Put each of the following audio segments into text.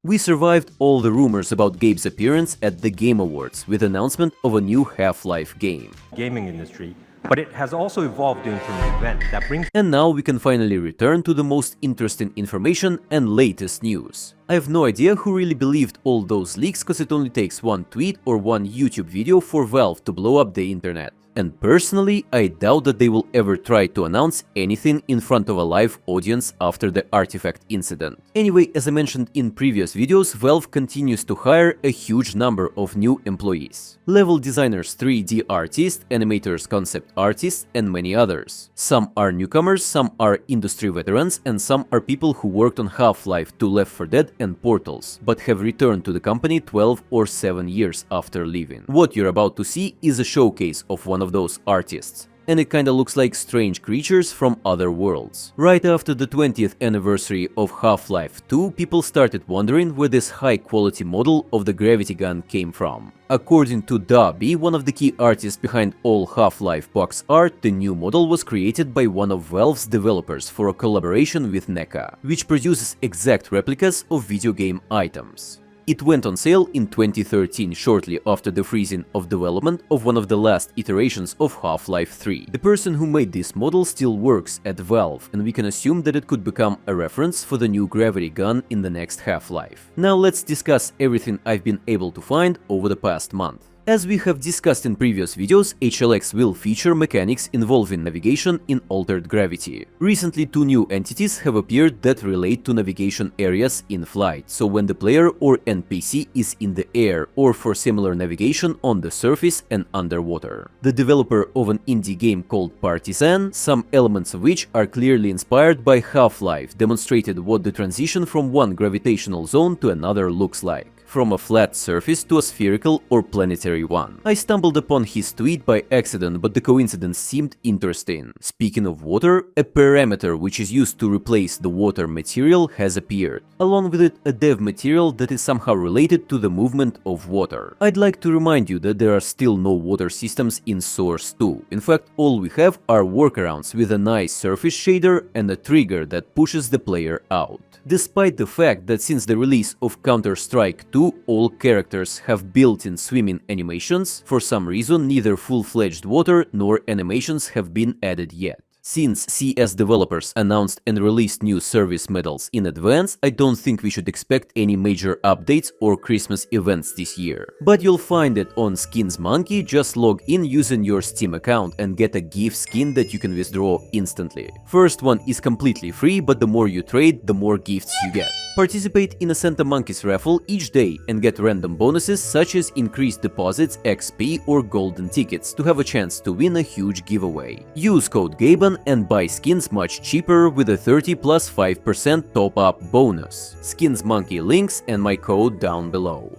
We survived all the rumors about Gabe's appearance at the Game Awards with announcement of a new Half-Life game. Gaming industry, but it has also evolved into an event that brings. And now we can finally return to the most interesting information and latest news. I have no idea who really believed all those leaks, cause it only takes one tweet or one YouTube video for Valve to blow up the internet. And personally, I doubt that they will ever try to announce anything in front of a live audience after the artifact incident. Anyway, as I mentioned in previous videos, Valve continues to hire a huge number of new employees. Level designers, 3D artists, animators, concept artists, and many others. Some are newcomers, some are industry veterans, and some are people who worked on Half-Life 2, Left 4 Dead, and Portals, but have returned to the company 12 or 7 years after leaving. What you're about to see is a showcase of one of those artists, and it kinda looks like strange creatures from other worlds. Right after the 20th anniversary of Half-Life 2, people started wondering where this high-quality model of the gravity gun came from. According to Darby, one of the key artists behind all Half-Life box art, the new model was created by one of Valve's developers for a collaboration with NECA, which produces exact replicas of video game items. It went on sale in 2013, shortly after the freezing of development of one of the last iterations of Half-Life 3. The person who made this model still works at Valve, and we can assume that it could become a reference for the new gravity gun in the next Half-Life. Now let's discuss everything I've been able to find over the past month. As we have discussed in previous videos, HLX will feature mechanics involving navigation in altered gravity. Recently, two new entities have appeared that relate to navigation areas in flight, so when the player or NPC is in the air, or for similar navigation on the surface and underwater. The developer of an indie game called Partisan, some elements of which are clearly inspired by Half-Life, demonstrated what the transition from one gravitational zone to another looks like. From a flat surface to a spherical or planetary one. I stumbled upon his tweet by accident, but the coincidence seemed interesting. Speaking of water, a parameter which is used to replace the water material has appeared. Along with it, a dev material that is somehow related to the movement of water. I'd like to remind you that there are still no water systems in Source 2. In fact, all we have are workarounds with a nice surface shader and a trigger that pushes the player out. Despite the fact that since the release of Counter-Strike 2, all characters have built-in swimming animations, for some reason neither full-fledged water nor animations have been added yet. Since CS developers announced and released new service medals in advance, I don't think we should expect any major updates or Christmas events this year. But you'll find it on Skins Monkey, just log in using your Steam account and get a GIF skin that you can withdraw instantly. First one is completely free, but the more you trade, the more gifts you get. Participate in a Santa Monkeys raffle each day and get random bonuses such as increased deposits, XP or golden tickets to have a chance to win a huge giveaway. Use code GABEN and buy skins much cheaper with a 30 plus 5% top-up bonus. Skins Monkey links and my code down below.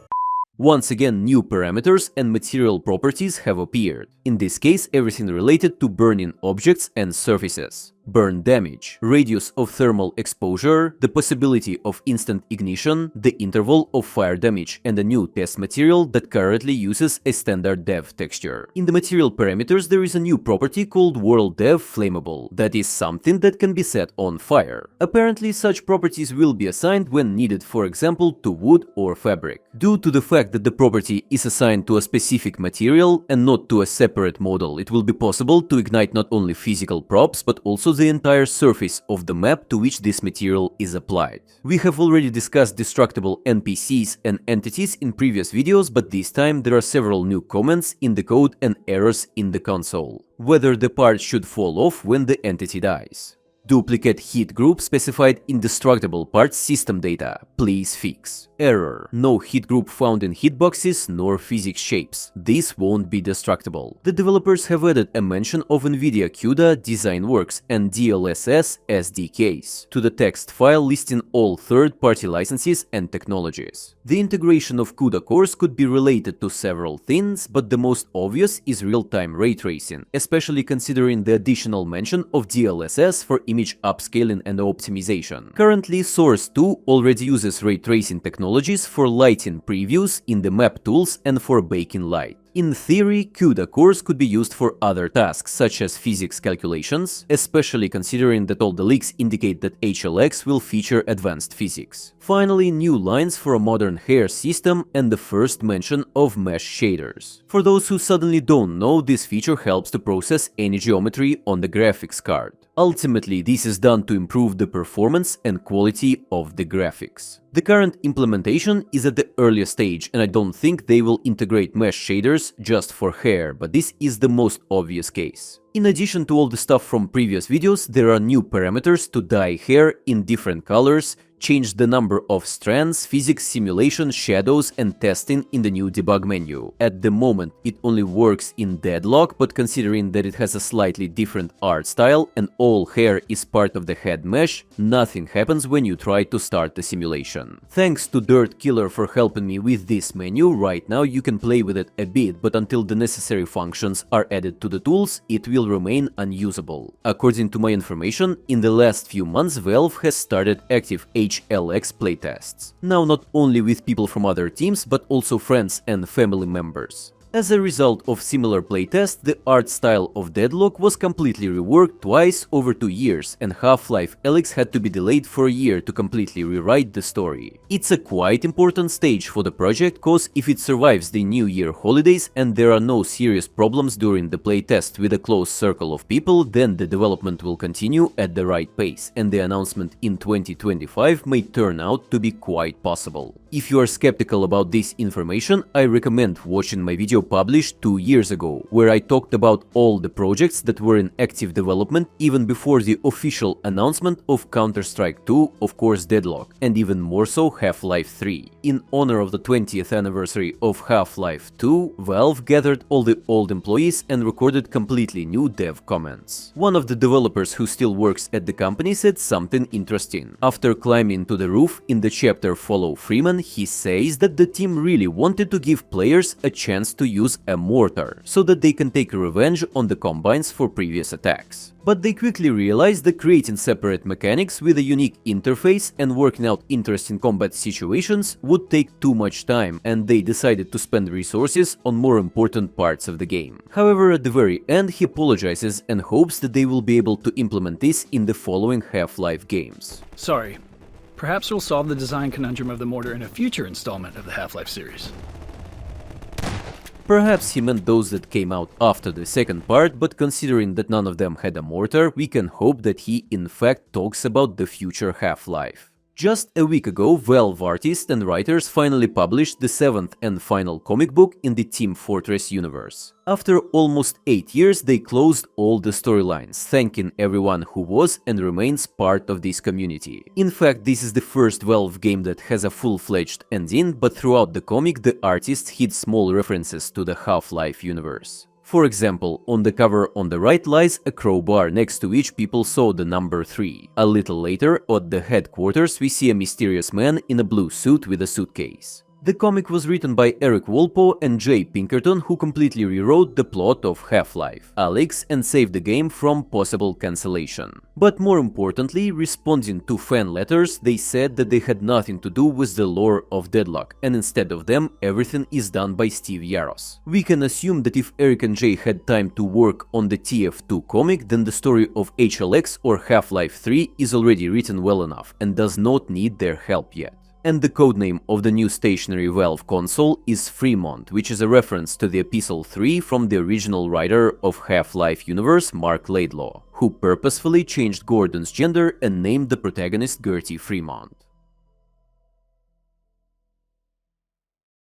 Once again, new parameters and material properties have appeared. In this case, everything related to burning objects and surfaces. Burn damage, radius of thermal exposure, the possibility of instant ignition, the interval of fire damage, and a new test material that currently uses a standard dev texture. In the material parameters, there is a new property called World Dev Flammable, that is something that can be set on fire. Apparently, such properties will be assigned when needed, for example, to wood or fabric. Due to the fact that the property is assigned to a specific material and not to a separate model, it will be possible to ignite not only physical props, but also the entire surface of the map to which this material is applied. We have already discussed destructible NPCs and entities in previous videos, but this time there are several new comments in the code and errors in the console. Whether the part should fall off when the entity dies. Duplicate hit group specified indestructible parts system data. Please fix. Error. No hit group found in hitboxes nor physics shapes. This won't be destructible. The developers have added a mention of NVIDIA CUDA, DesignWorks and DLSS SDKs to the text file listing all third-party licenses and technologies. The integration of CUDA cores could be related to several things, but the most obvious is real-time ray tracing, especially considering the additional mention of DLSS for image upscaling and optimization. Currently, Source 2 already uses ray tracing technologies for lighting previews in the map tools and for baking light. In theory, CUDA cores could be used for other tasks, such as physics calculations, especially considering that all the leaks indicate that HLX will feature advanced physics. Finally, new lines for a modern hair system and the first mention of mesh shaders. For those who suddenly don't know, this feature helps to process any geometry on the graphics card. Ultimately, this is done to improve the performance and quality of the graphics. The current implementation is at the earliest stage, and I don't think they will integrate mesh shaders just for hair, but this is the most obvious case. In addition to all the stuff from previous videos, there are new parameters to dye hair in different colors, change the number of strands, physics simulation, shadows and testing in the new debug menu. At the moment it only works in deadlock, but considering that it has a slightly different art style and all hair is part of the head mesh, nothing happens when you try to start the simulation. Thanks to Dirt Killer for helping me with this menu, right now you can play with it a bit, but until the necessary functions are added to the tools, it will remain unusable. According to my information, in the last few months Valve has started active HLX playtests. Now not only with people from other teams, but also friends and family members. As a result of similar playtests, the art style of Deadlock was completely reworked twice over 2 years, and Half-Life Alyx had to be delayed for a year to completely rewrite the story. It's a quite important stage for the project, cause if it survives the New Year holidays and there are no serious problems during the playtest with a close circle of people, then the development will continue at the right pace, and the announcement in 2025 may turn out to be quite possible. If you are skeptical about this information, I recommend watching my video published 2 years ago, where I talked about all the projects that were in active development even before the official announcement of Counter-Strike 2, of course Deadlock, and even more so Half-Life 3. In honor of the 20th anniversary of Half-Life 2, Valve gathered all the old employees and recorded completely new dev comments. One of the developers who still works at the company said something interesting. After climbing to the roof in the chapter Follow Fremont, he says that the team really wanted to give players a chance to use a mortar, so that they can take revenge on the Combines for previous attacks. But they quickly realized that creating separate mechanics with a unique interface and working out interesting combat situations would take too much time, and they decided to spend resources on more important parts of the game. However, at the very end he apologizes and hopes that they will be able to implement this in the following Half-Life games. Sorry. Perhaps we'll solve the design conundrum of the mortar in a future installment of the Half-Life series. Perhaps he meant those that came out after the second part, but considering that none of them had a mortar, we can hope that he in fact talks about the future Half-Life. Just a week ago, Valve artists and writers finally published the 7th and final comic book in the Team Fortress universe. After almost 8 years, they closed all the storylines, thanking everyone who was and remains part of this community. In fact, this is the first Valve game that has a full-fledged ending, but throughout the comic the artists hid small references to the Half-Life universe. For example, on the cover on the right lies a crowbar next to which people saw the number 3. A little later, at the headquarters, we see a mysterious man in a blue suit with a suitcase. The comic was written by Eric Walpole and Jay Pinkerton, who completely rewrote the plot of Half-Life Alyx and saved the game from possible cancellation. But more importantly, responding to fan letters, they said that they had nothing to do with the lore of Deadlock, and instead of them, everything is done by Steve Yaros. We can assume that if Eric and Jay had time to work on the TF2 comic, then the story of HLX or Half-Life 3 is already written well enough and does not need their help yet. And the codename of the new stationary Valve console is Fremont, which is a reference to the Epistle 3 from the original writer of Half-Life universe, Mark Laidlaw, who purposefully changed Gordon's gender and named the protagonist Gertie Fremont.